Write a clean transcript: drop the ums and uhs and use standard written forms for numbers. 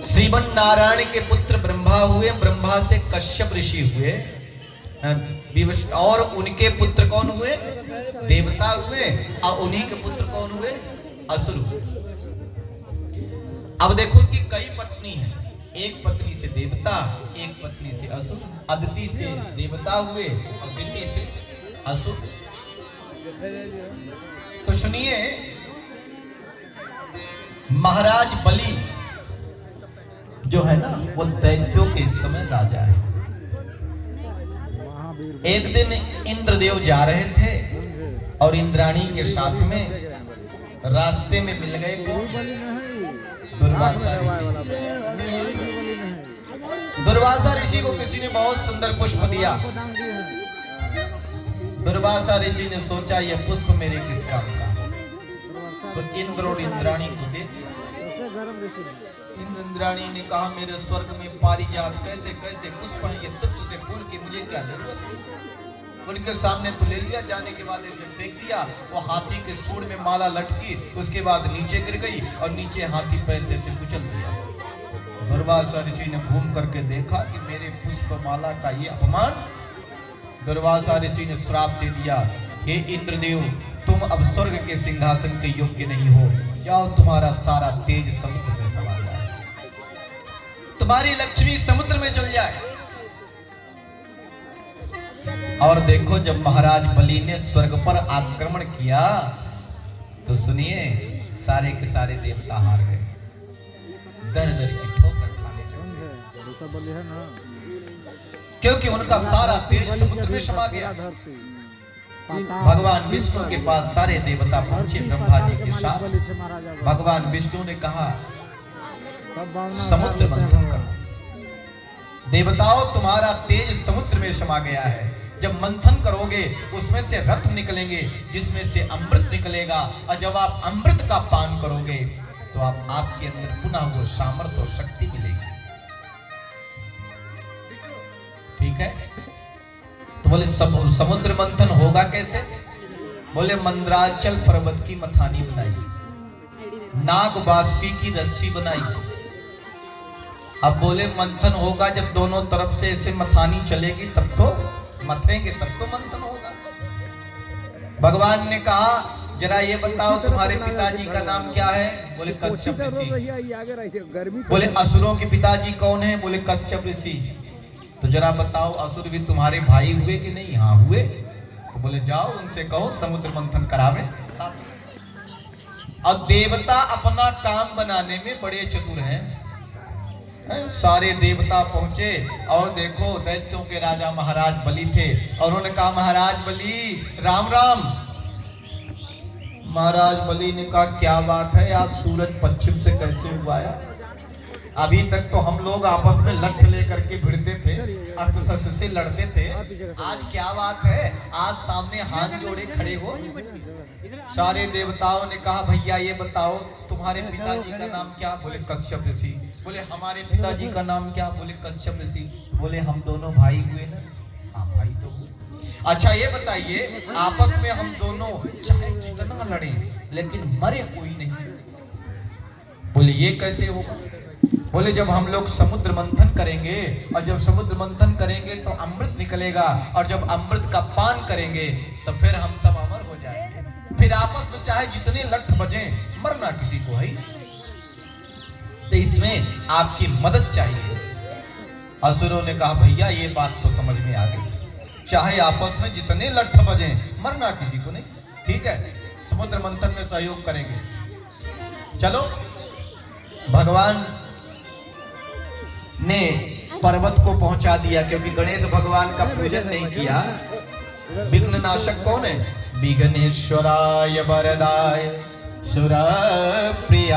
श्रीमन नारायण के पुत्र ब्रह्मा हुए, ब्रह्मा से कश्यप ऋषि हुए, और उनके पुत्र कौन हुए? देवता हुए, और उन्हीं के पुत्र कौन हुए? असुर हुए। अब देखो कि कई पत्नी हैं, एक पत्नी से देवता, एक पत्नी से असुर। अदिति से देवता हुए और दिति से असुर। तो सुनिए, महाराज बलि जो है ना, वो दैत्यों के इस समय राजा है। एक दिन इंद्रदेव जा रहे थे और इंद्राणी के साथ में रास्ते में मिल गए दुर्वासा ऋषि। दुर्वासा ऋषि को किसी ने बहुत सुंदर पुष्प दिया। दुर्वासा ऋषि ने सोचा यह पुष्प मेरे किस काम का, तो इंद्र और इंद्राणी को दे दिया। इंद्राणी ने कहा मेरे स्वर्ग में पारिजात कैसे कैसे पुष्प हैं, ये तुच्छ से फूल की मुझे क्या जरूरत है। उनके सामने तो ले लिया, जाने के बाद इसे फेंक दिया। वो हाथी के सूंड में माला लटकी, उसके बाद नीचे गिर गई और नीचे हाथी पैर से कुचल दिया। दुर्वासा ऋषि ने घूम करके देखा कि मेरे पुष्प माला का ये अपमान। दुर्वासा ऋषि ने श्राप दे दिया, हे इंद्रदेव, तुम अब स्वर्ग के सिंहासन के योग्य नहीं हो, जाओ तुम्हारा सारा तेज समुद्र में समा जाए, तुम्हारी लक्ष्मी समुद्र में चल जाए। और देखो, जब महाराज बलि ने स्वर्ग पर आक्रमण किया तो सुनिए, सारे के सारे देवता हार गए, दर दर की ठोकर खाने लगे, क्योंकि उनका सारा तेज समुद्र में समा गया। भगवान विष्णु के पास सारे देवता पहुंचे ब्रह्मा जी के साथ। भगवान विष्णु ने कहा समुद्र मंथन करो। देवताओं, तुम्हारा तेज समुद्र में समा गया है। जब मंथन करोगे उसमें से रत्न निकलेंगे, जिसमें से अमृत निकलेगा, और जब आप अमृत का पान करोगे तो आपके अंदर पुनः वो सामर्थ्य और शक्ति मिलेगी। ठीक है? तो बोले समुद्र मंथन होगा कैसे? बोले मंद्राचल पर्वत की मथानी बनाई, नाग बासुकी की रस्सी बनाई। अब बोले मंथन होगा जब दोनों तरफ से ऐसे मथानी चलेगी, तब तो मथेंगे, तब तो मंथन होगा। भगवान ने कहा जरा ये बताओ तुम्हारे पिताजी का नाम क्या है? बोले कश्यप ऋषि। बोले असुरों के पिताजी कौन है? बोले कश्यप ऋषि। तो जरा बताओ असुर भी तुम्हारे भाई हुए कि नहीं? हाँ हुए। तो बोले जाओ उनसे कहो समुद्र मंथन करावे। और देवता अपना काम बनाने में बड़े चतुर हैं। सारे देवता पहुंचे और देखो दैत्यों के राजा महाराज बलि थे, और उन्होंने कहा महाराज बलि राम राम। महाराज बलि ने कहा क्या बात है, आज सूरज पश्चिम से कैसे हुआ है? अभी तक तो हम लोग आपस में लठ लेकर के भिड़ते थे, अस्त्र से लड़ते थे, आज क्या बात है, आज सामने हाथ जोड़े खड़े हो। सारे देवताओं ने कहा भैया ये बताओ तुम्हारे पिताजी का नाम क्या? बोले कश्यप ऋषि। बोले हमारे पिताजी का नाम क्या? बोले कश्यप ऋषि। बोले हम दोनों भाई हुए ना? हाँ भाई तो हुए। अच्छा ये बताइए, आपस में हम दोनों चाहे जितना लड़े लेकिन मरे कोई नहीं। बोले ये कैसे होगा? बोले जब हम लोग समुद्र मंथन करेंगे, और जब समुद्र मंथन करेंगे तो अमृत निकलेगा, और जब अमृत का पान करेंगे तो फिर हम सब अमर हो जाएंगे। फिर आपस में चाहे जितने लठ बजे, मरना किसी को है। तो इसमें आपकी मदद चाहिए। असुरों ने कहा भैया ये बात तो समझ में आ गई, चाहे आपस में जितने लठ बजे, मरना किसी को नहीं। ठीक है, समुद्र मंथन में सहयोग करेंगे। चलो, भगवान ने पर्वत को पहुंचा दिया, क्योंकि गणेश भगवान का पूजन नहीं किया। विघ्न नाशक कौन है? विघ्नेश्वराय वरदाय सुरप्रियाय